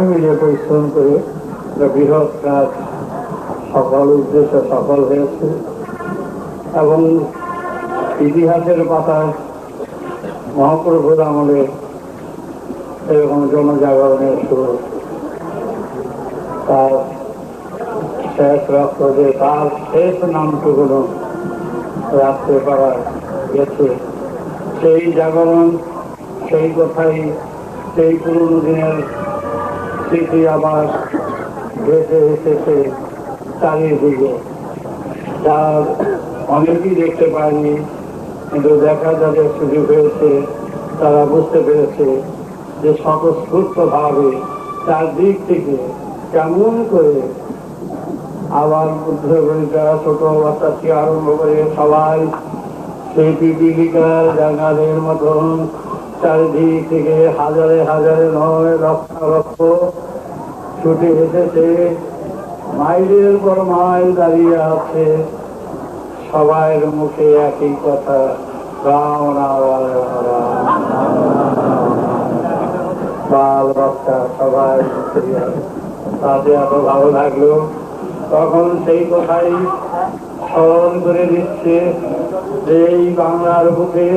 সবাই মিলে পরিশ্রম করে বৃহৎ কাজ সফল উদ্দেশ্য সফল হয়েছে এবং ইতিহাসের পাতায় মহাপ্রভুর আমলে এরকম জনজাগরণের শুরু, তার শেষ রক্ত যে তার শেষ নামটুকুনো রাখতে পারা গেছে, সেই জাগরণ, সেই কথাই, সেই পুরনো দিনের স্মৃতি আবার ভেসে এসেছে চারিদিকে। তার অনেকেই দেখতে পায়নি, কিন্তু দেখা যাদের সুযোগ হয়েছে তারা বুঝতে পেরেছে যে স্বতঃস্ফূর্তভাবে তার দিক থেকে কেমন করে আবার বুদ্ধগণিকা ছোট বাচ্চা থেকে আরম্ভ করে সবাই সেই পিপিলিকার জাঙ্গালের মতন চারিদিক থেকে হাজারে হাজারে নয় লক্ষ লক্ষ ছুটে এসেছে, মাইলের পর মাইল দাঁড়িয়ে আছে, সবাইয়ের মুখে একই কথা, রাম নারায়ণ রাম। বাল বাচ্চা সবাই তাতে এত ভালো লাগলো। তখন সেই কথাই স্মরণ করে দিচ্ছে যে এই বাংলার বুকে